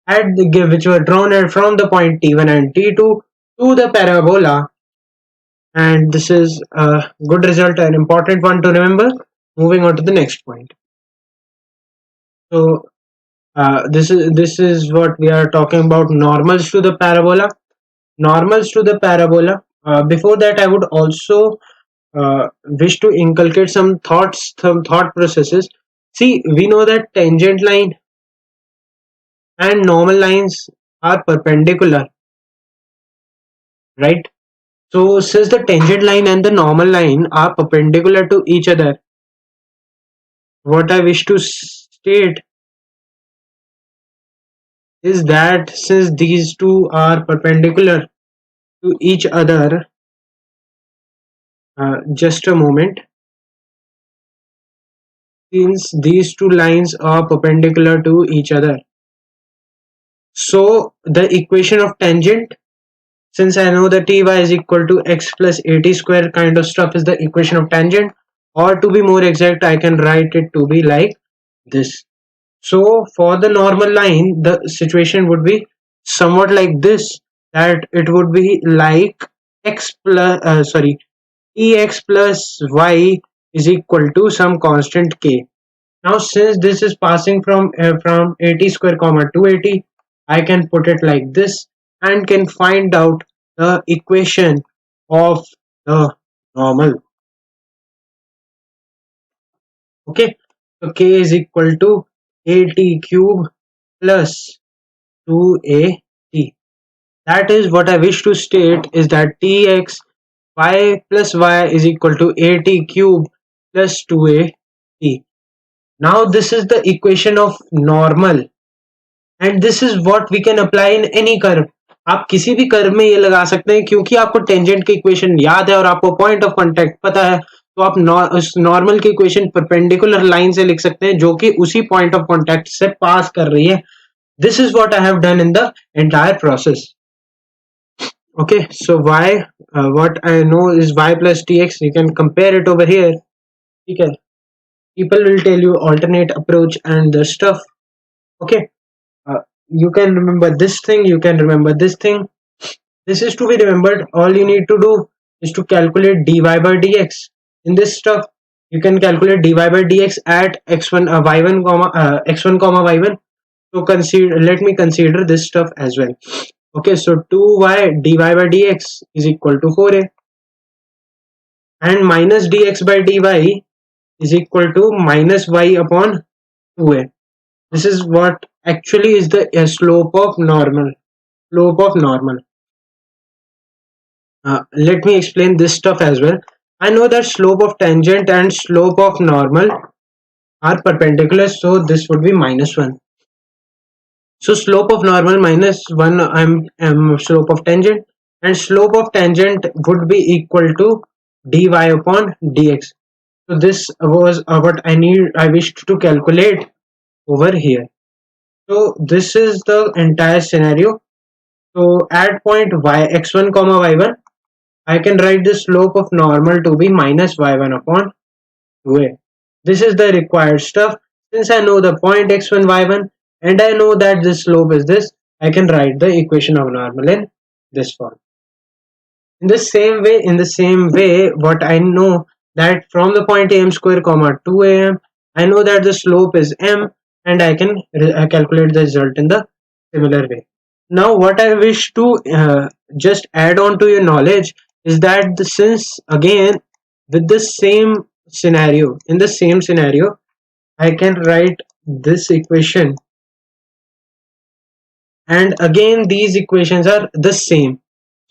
Speaker 1: at the which were drawn from the point t1 and t2 to the parabola. And this is a good result, an important one to remember. Moving on to the next point. So this is what we are talking about, normals to the parabola. Normals to the parabola. Before that, I would also wish to inculcate some thoughts, some thought processes. See, we know that tangent line and normal lines are perpendicular, right? So since the tangent line and the normal line are perpendicular to each other, what I wish to state is that since these two are perpendicular to each other, just a moment, since these two lines are perpendicular to each other, so the equation of tangent, since I know that ty is equal to x plus at square kind of stuff, is the equation of tangent, or to be more exact, I can write it to be like this. So for the normal line, the situation would be somewhat like this, that it would be like x plus ex plus y is equal to some constant k. Now since this is passing from at square comma 280, I can put it like this and can find out the equation of the normal. Okay, so k is equal to at cube plus 2at. That is what I wish to state, is that tx y plus y is equal to at cube plus 2at. Now this is the equation of normal, and this is what we can apply in any curve. आप किसी भी curve में ये लगा सकते हैं, क्योंकि आपको टेंजेंट की इक्वेशन याद है और आपको पॉइंट ऑफ कांटेक्ट पता है, तो आप उस नॉर्मल की इक्वेशन परपेंडिकुलर लाइन से लिख सकते हैं जो कि उसी पॉइंट ऑफ कांटेक्ट से पास कर रही है. This is what I have done in the entire process. Okay, so y, what I know is y plus tx. You can compare it over here. Okay, people will tell you alternate approach and the stuff. Okay, you can remember this thing, you can remember this thing. This is to be remembered. All you need to do is to calculate dy by dx. In this stuff, you can calculate dy by dx at x1 y1 comma x1 comma y1. So let me consider this stuff as well. Okay, so 2y dy by dx is equal to 4a, and minus dx by dy is equal to minus y upon 2a. This is what actually is the slope of normal. Let me explain this stuff as well. I know that slope of tangent and slope of normal are perpendicular, so this would be minus 1. So slope of normal minus 1 slope of tangent, and slope of tangent would be equal to dy upon dx. So this was what I wished to calculate over here. So this is the entire scenario. So at point x1 comma y1, I can write the slope of normal to be minus y1 upon 2a. This is the required stuff. Since I know the point x1, y1 and I know that this slope is this, I can write the equation of normal in this form. In the same way, what I know that from the point am square comma 2am, I know that the slope is m and I can calculate the result in the similar way. Now what I wish to just add on to your knowledge is that since again with the same scenario, in the same scenario, I can write this equation and again these equations are the same.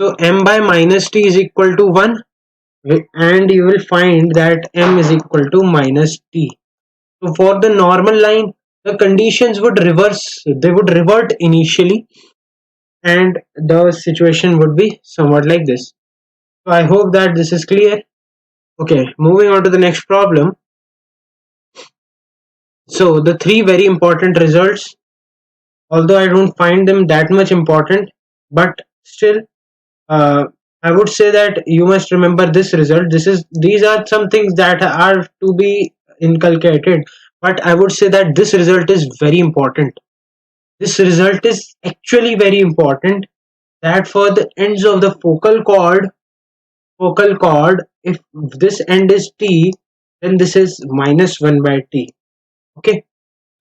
Speaker 1: So m by minus t is equal to 1 and you will find that m is equal to minus t. So for the normal line, the conditions would reverse, they would revert initially and the situation would be somewhat like this. So I hope that this is clear. Okay, moving on to the next problem. So the three very important results, although I don't find them that much important, but still I would say that you must remember this result. These are some things that are to be inculcated, but I would say that this result is very important. This result is actually very important that for the ends of the focal chord, if this end is t, then this is minus 1 by t. Okay,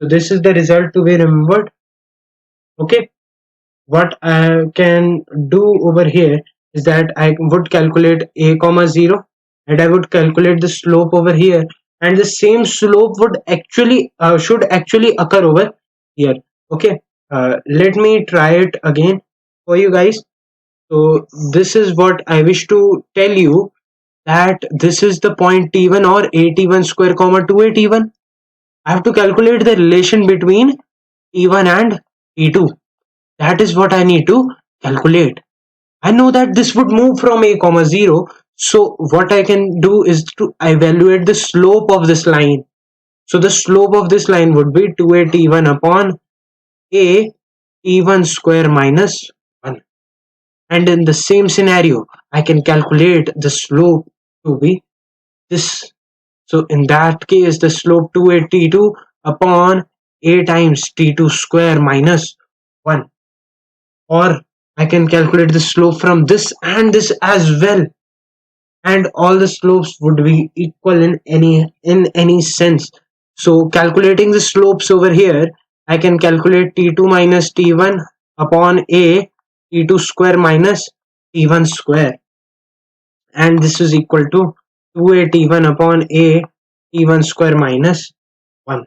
Speaker 1: so this is the result to be remembered. Okay, what I can do over here is that I would calculate a comma 0 and I would calculate the slope over here, and the same slope would actually should actually occur over here. Okay, let me try it again for you guys. So this is what I wish to tell you, that this is the point t1 or at1 square comma 2at1. I have to calculate the relation between t1 and t2. That is what I need to calculate. I know that this would move from a comma 0. So what I can do is to evaluate the slope of this line. So the slope of this line would be 2a t1 upon a t1 square minus 1. And in the same scenario, I can calculate the slope to be this. So in that case, the slope 2a t2 upon a times t2 square minus 1. Or I can calculate the slope from this and this as well, and all the slopes would be equal in any sense. So calculating the slopes over here, I can calculate t2 minus t1 upon a t2 square minus t1 square, and this is equal to 2a t1 upon a t1 square minus 1.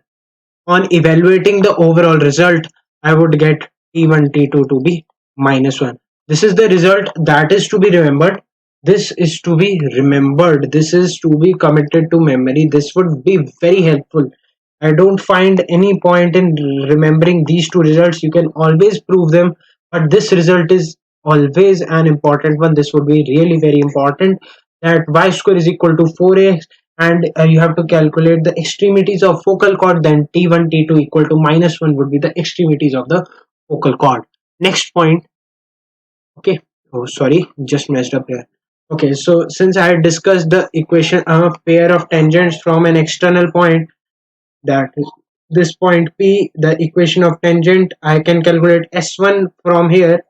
Speaker 1: On evaluating the overall result, I would get t1 t2 to be minus 1. This is the result that is to be remembered. This is to be remembered. This is to be committed to memory. This would be very helpful. I don't find any point in remembering these two results. You can always prove them, but this result is always an important one. This would be really very important, that y square is equal to 4x, and you have to calculate the extremities of focal chord, then t1 t2 equal to minus 1 would be the extremities of the focal chord. Next point. Okay, oh sorry, just messed up here. Okay, so since I had discussed the equation of pair of tangents from an external point, that is this point P, the equation of tangent, I can calculate S1 from here,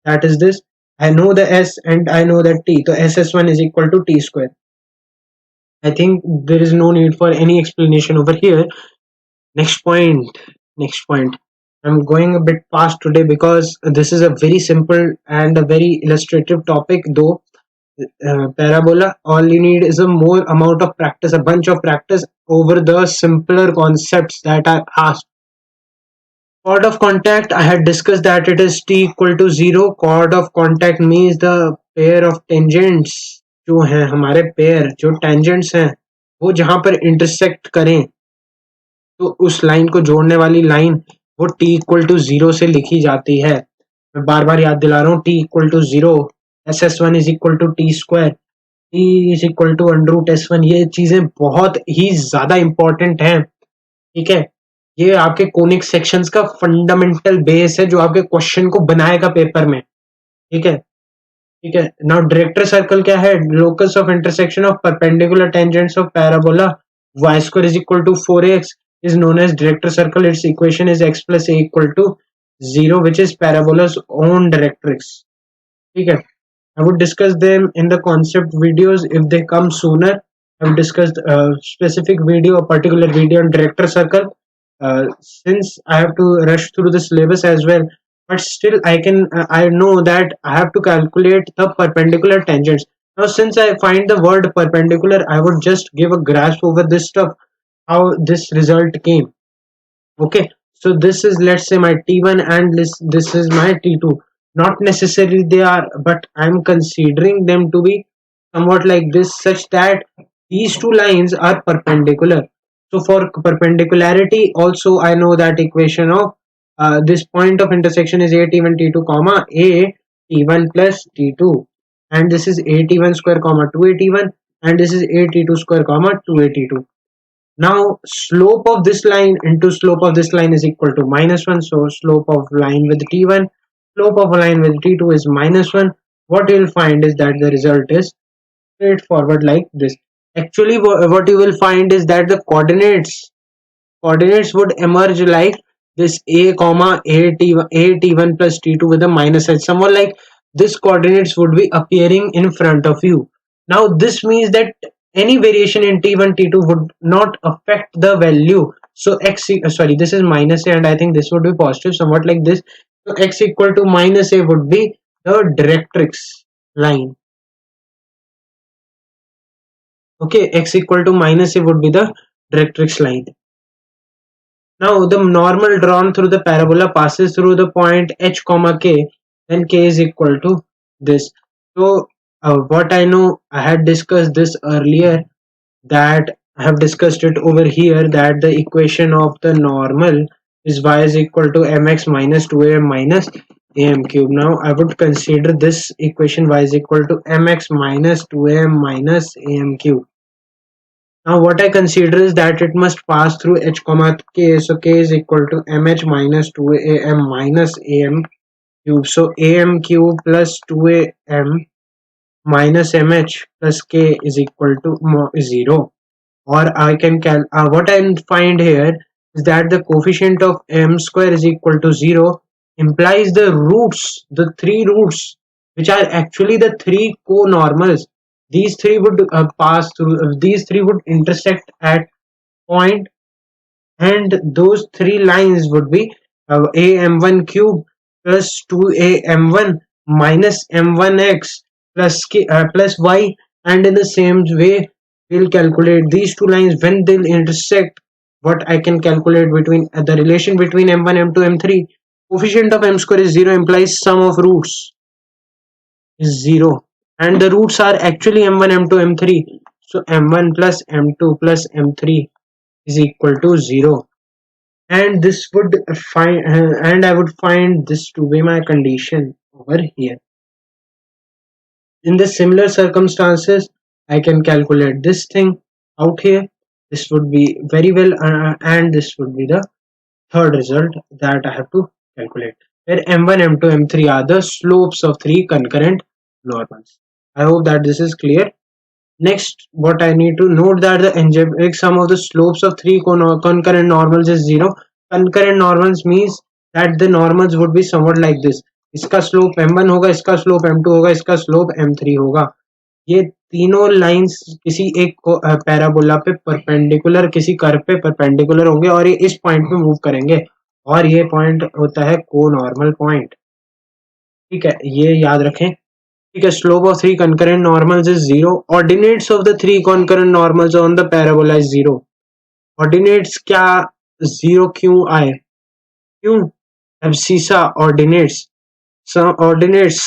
Speaker 1: that is this. I know the S and I know the T, so SS1 is equal to T square. I think there is no need for any explanation over here. Next point. I'm going a bit fast today because this is a very simple and a very illustrative topic, though. Parabola, all you need is a more amount of practice, a bunch of practice over the simpler concepts that are asked. Chord of contact, I had discussed that it is t equal to 0. Chord of contact means the pair of tangents जो हैं हमारे pair, जो tangents हैं वो जहां पर intersect करें, तो उस लाइन को जोड़ने वाली लाइन वो t इक्वल टू 0 से लिखी जाती है. मैं बार बार याद दिला रहा हूँ, t equal to 0, SS1 is equal to t square, t is equal to under S1. ये चीजें बहुत ही ज्यादा इंपॉर्टेंट हैं. ठीक है, ये आपके कोनिक सेक्शंस का फंडामेंटल बेस है जो आपके क्वेश्चन को बनाएगा पेपर में. ठीक है. नाउ डायरेक्टर सर्कल क्या है? Locus of intersection of perpendicular tangents of parabola y square is equal to 4x is known as director circle. Its equation is x plus a equal to 0, which is parabola's own directrix. Okay, I would discuss them in the concept videos if they come sooner. I've discussed a specific video, a particular video on director circle. Since I have to rush through the syllabus as well, but still I know that I have to calculate the perpendicular tangents. Now, since I find the word perpendicular, I would just give a grasp over this stuff, how this result came. Okay, so this is, let's say, my T1 and this is my T2. Not necessarily they are, but I'm considering them to be somewhat like this, such that these two lines are perpendicular. So for perpendicularity also, I know that equation of this point of intersection is a T1 T2 comma a T1 plus T2, and this is a T1 square comma 2 a T1, and this is a T2 square comma 2 a T2. Now slope of this line into slope of this line is equal to -1. So slope of line with T1, slope of a line with T2 is -1. What you will find is that the result is straightforward like this. Actually, what you will find is that the coordinates would emerge like this a comma a t1 plus t2 with a minus h. Somewhat like this coordinates would be appearing in front of you. Now this means that any variation in t1 t2 would not affect the value. So sorry, this is minus a and I think this would be positive, somewhat like this. So x equal to minus a would be the directrix line. Okay, x equal to minus a would be the directrix line. Now the normal drawn through the parabola passes through the point h comma k, then k is equal to this. So what I know, I had discussed this earlier, that I have discussed it over here, that the equation of the normal is y is equal to mx minus 2am minus am cube. Now I would consider this equation y is equal to mx minus 2am minus am cube. Now what I consider is that it must pass through h comma k, so k is equal to mh minus 2am minus am cube. So am cube plus 2am minus mh plus k is equal to 0. Or I can what I find here is that the coefficient of m square is equal to 0 implies the roots, the three roots, which are actually the three co-normals. These three would pass through, these three would intersect at point, and those three lines would be am1 cube plus 2am1 minus m1x plus k plus y, and in the same way we'll calculate these two lines when they'll intersect. What I can calculate between the relation between m1 m2 m3, coefficient of m square is 0 implies sum of roots is 0, and the roots are actually m1 m2 m3. So m1 plus m2 plus m3 is equal to 0, and this would find and I would find this to be my condition over here. In the similar circumstances, I can calculate this thing out here. This would be very well, and this would be the third result that I have to calculate, where m1 m2 m3 are the slopes of three concurrent normals. I hope that this is clear. Next, what I need to note that the algebraic sum of the slopes of three concurrent normals is 0. Concurrent normals means that the normals would be somewhat like this. इसका slope m1 होगा, इसका slope m2 होगा, इसका slope m3 होगा. ये तीनों lines किसी एक पैराबोला पे परपेंडिकुलर, किसी कर्व पे परपेंडिकुलर होंगे और ये इस पॉइंट पे मूव करेंगे, और ये पॉइंट होता है को नॉर्मल पॉइंट. ठीक है, ये याद रखें. ठीक है, slope of three concurrent normals is 0. Ordinates of the three concurrent normals on the parabola is 0. Ordinates क्या 0 क्यों आए? क्यों? abscissa ordinates,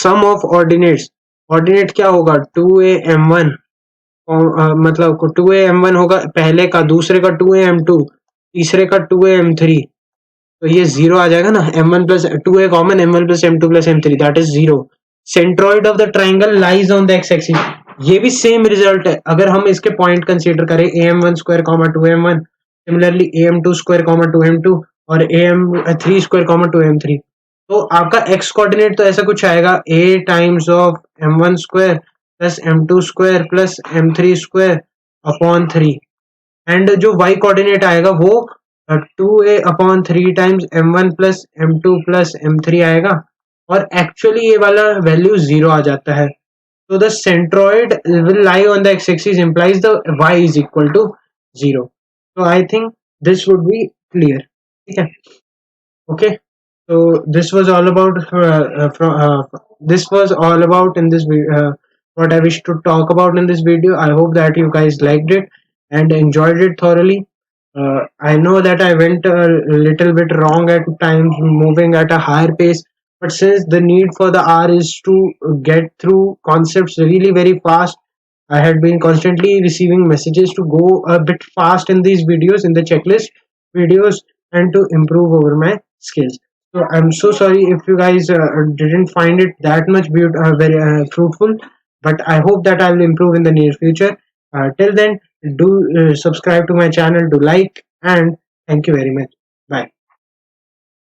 Speaker 1: sum of ordinates. Ordinate क्या होगा? 2am1, मतलब 2am1 होगा पहले का, दूसरे का 2am2, तीसरे का 2am3. तो ये 0 आ जाएगा ना. m1 plus 2a common, m1 plus m2 plus m3, that is 0. Centroid of the triangle lies on the x axis. ये भी सेम रिजल्ट है अगर हम इसके पॉइंट कंसीडर करें am1 square comma 2am1, similarly am2 square comma 2am2 और am3 square comma 2am3. तो आपका x कोऑर्डिनेट तो ऐसा कुछ आएगा a times of m1 square plus m2 square plus m3 square upon 3, and जो y कोऑर्डिनेट आएगा वो 2a/3 times m1 plus m2 plus m3 आएगा, और एक्चुअली ये वाला वैल्यू 0 आ जाता है. So the centroid will lie on the x-axis implies the y is equal to 0. So I think this would be clear. ठीक है. Okay. So this was all about this was all about in this what I wish to talk about in this video. I hope that you guys liked it and enjoyed it thoroughly. I know that I went a little bit wrong at times, moving at a higher pace, but since the need for the R is to get through concepts really very fast, I had been constantly receiving messages to go a bit fast in these videos, in the checklist videos, and to improve over my skills. So I'm so sorry if you guys didn't find it that much very fruitful, but I hope that I'll improve in the near future. Till then, do subscribe to my channel, do like, and thank you very much.